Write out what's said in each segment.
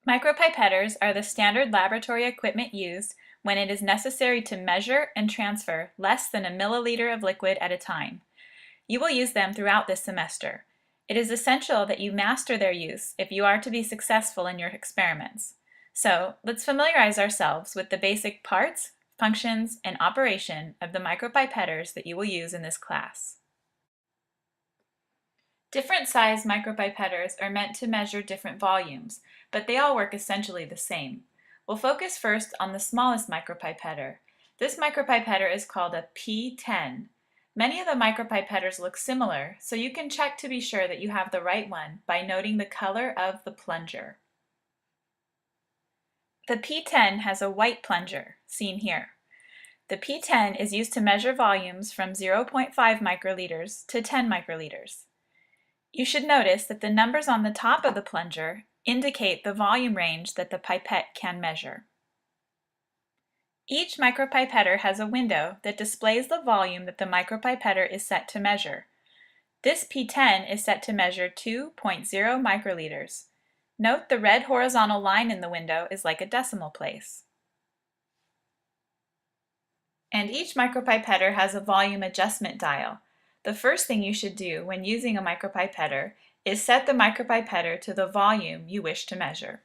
Micropipettors are the standard laboratory equipment used when it is necessary to measure and transfer less than a milliliter of liquid at a time. You will use them throughout this semester. It is essential that you master their use if you are to be successful in your experiments. So, let's familiarize ourselves with the basic parts, functions, and operation of the micropipettors that you will use in this class. Different size micropipettors are meant to measure different volumes, but they all work essentially the same. We'll focus first on the smallest micropipetter. This micropipetter is called a P10. Many of the micropipettors look similar, so you can check to be sure that you have the right one by noting the color of the plunger. The P10 has a white plunger, seen here. The P10 is used to measure volumes from 0.5 microliters to 10 microliters. You should notice that the numbers on the top of the plunger indicate the volume range that the pipette can measure. Each micropipetter has a window that displays the volume that the micropipetter is set to measure. This P10 is set to measure 2.0 microliters. Note the red horizontal line in the window is like a decimal place. And each micropipetter has a volume adjustment dial. The first thing you should do when using a micropipetter is set the micropipetter to the volume you wish to measure.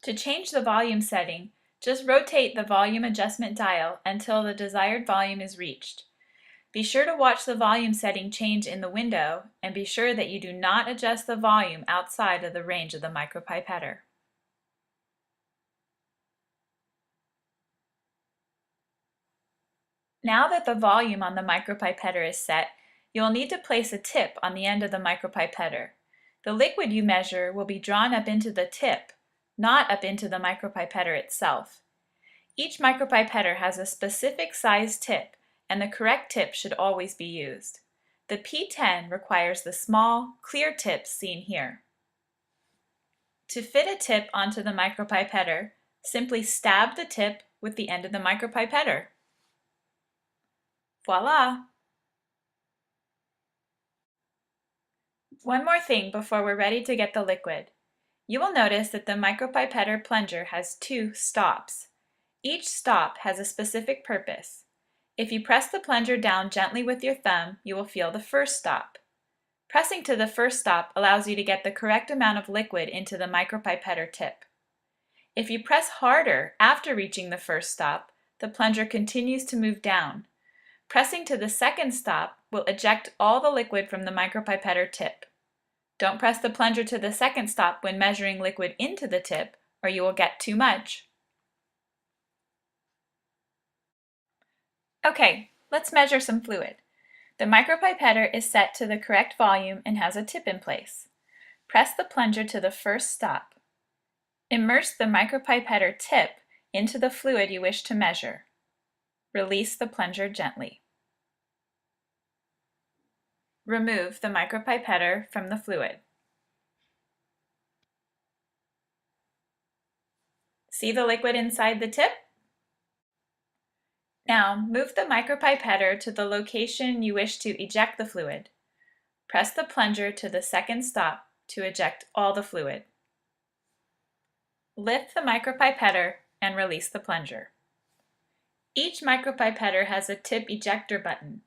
To change the volume setting, just rotate the volume adjustment dial until the desired volume is reached. Be sure to watch the volume setting change in the window and be sure that you do not adjust the volume outside of the range of the micropipetter. Now that the volume on the micropipetter is set, you will need to place a tip on the end of the micropipetter. The liquid you measure will be drawn up into the tip, not up into the micropipetter itself. Each micropipetter has a specific size tip, and the correct tip should always be used. The P10 requires the small, clear tips seen here. To fit a tip onto the micropipetter, simply stab the tip with the end of the micropipetter. Voila! One more thing before we're ready to get the liquid. You will notice that the micropipetter plunger has two stops. Each stop has a specific purpose. If you press the plunger down gently with your thumb, you will feel the first stop. Pressing to the first stop allows you to get the correct amount of liquid into the micropipetter tip. If you press harder after reaching the first stop, the plunger continues to move down. Pressing to the second stop will eject all the liquid from the micropipetter tip. Don't press the plunger to the second stop when measuring liquid into the tip, or you will get too much. Okay, let's measure some fluid. The micropipetter is set to the correct volume and has a tip in place. Press the plunger to the first stop. Immerse the micropipetter tip into the fluid you wish to measure. Release the plunger gently. Remove the micropipetter from the fluid. See the liquid inside the tip? Now move the micropipetter to the location you wish to eject the fluid. Press the plunger to the second stop to eject all the fluid. Lift the micropipetter and release the plunger. Each micropipetter has a tip ejector button.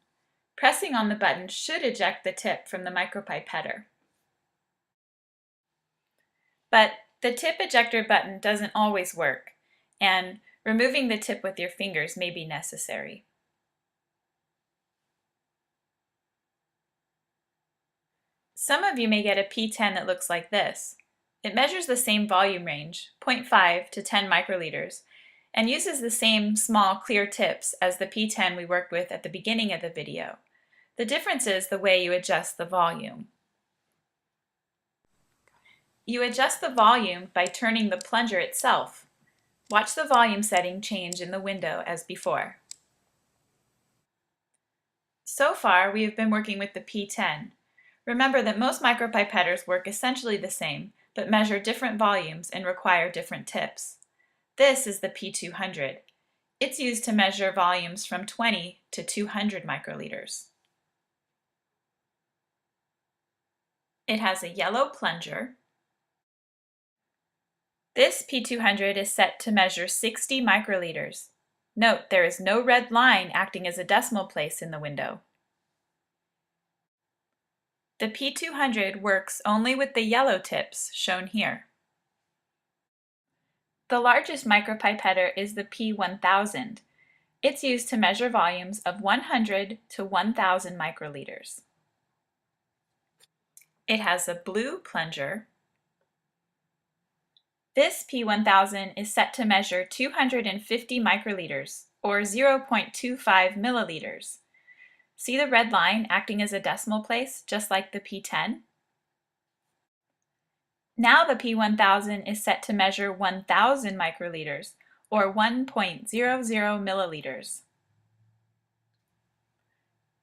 Pressing on the button should eject the tip from the micropipetter. But the tip ejector button doesn't always work, and removing the tip with your fingers may be necessary. Some of you may get a P10 that looks like this. It measures the same volume range, 0.5 to 10 microliters, and uses the same small clear tips as the P10 we worked with at the beginning of the video. The difference is the way you adjust the volume. You adjust the volume by turning the plunger itself. Watch the volume setting change in the window as before. So far, we have been working with the P10. Remember that most micropipettors work essentially the same, but measure different volumes and require different tips. This is the P200. It's used to measure volumes from 20 to 200 microliters. It has a yellow plunger, This P200 is set to measure 60 microliters. Note there is no red line acting as a decimal place in the window. The P200 works only with the yellow tips shown here. The largest micropipetter is the P1000. It's used to measure volumes of 100 to 1000 microliters. It has a blue plunger. This P1000 is set to measure 250 microliters, or 0.25 milliliters. See the red line acting as a decimal place, just like the P10? Now the P1000 is set to measure 1000 microliters, or 1.00 milliliters.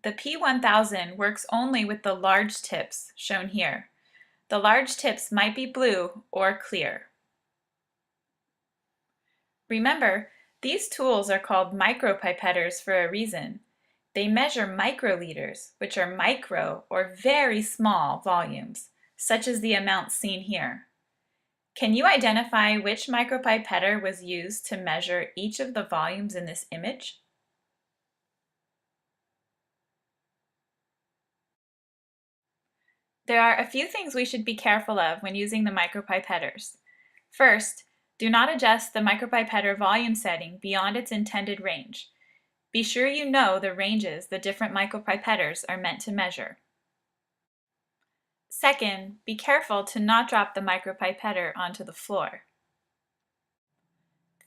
The P1000 works only with the large tips, shown here. The large tips might be blue or clear. Remember, these tools are called micropipettors for a reason. They measure microliters, which are micro or very small volumes, such as the amounts seen here. Can you identify which micropipetter was used to measure each of the volumes in this image? There are a few things we should be careful of when using the micropipettors. First, do not adjust the micropipetter volume setting beyond its intended range. Be sure you know the ranges the different micropipettors are meant to measure. Second, be careful to not drop the micropipetter onto the floor.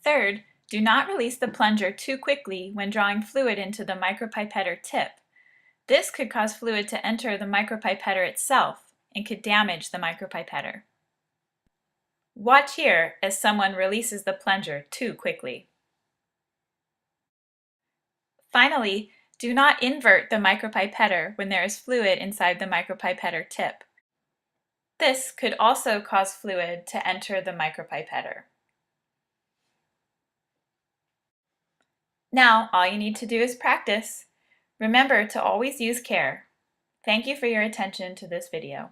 Third, do not release the plunger too quickly when drawing fluid into the micropipetter tip. This could cause fluid to enter the micropipetter itself and could damage the micropipetter. Watch here as someone releases the plunger too quickly. Finally, do not invert the micropipetter when there is fluid inside the micropipetter tip. This could also cause fluid to enter the micropipetter. Now, all you need to do is practice. Remember to always use care. Thank you for your attention to this video.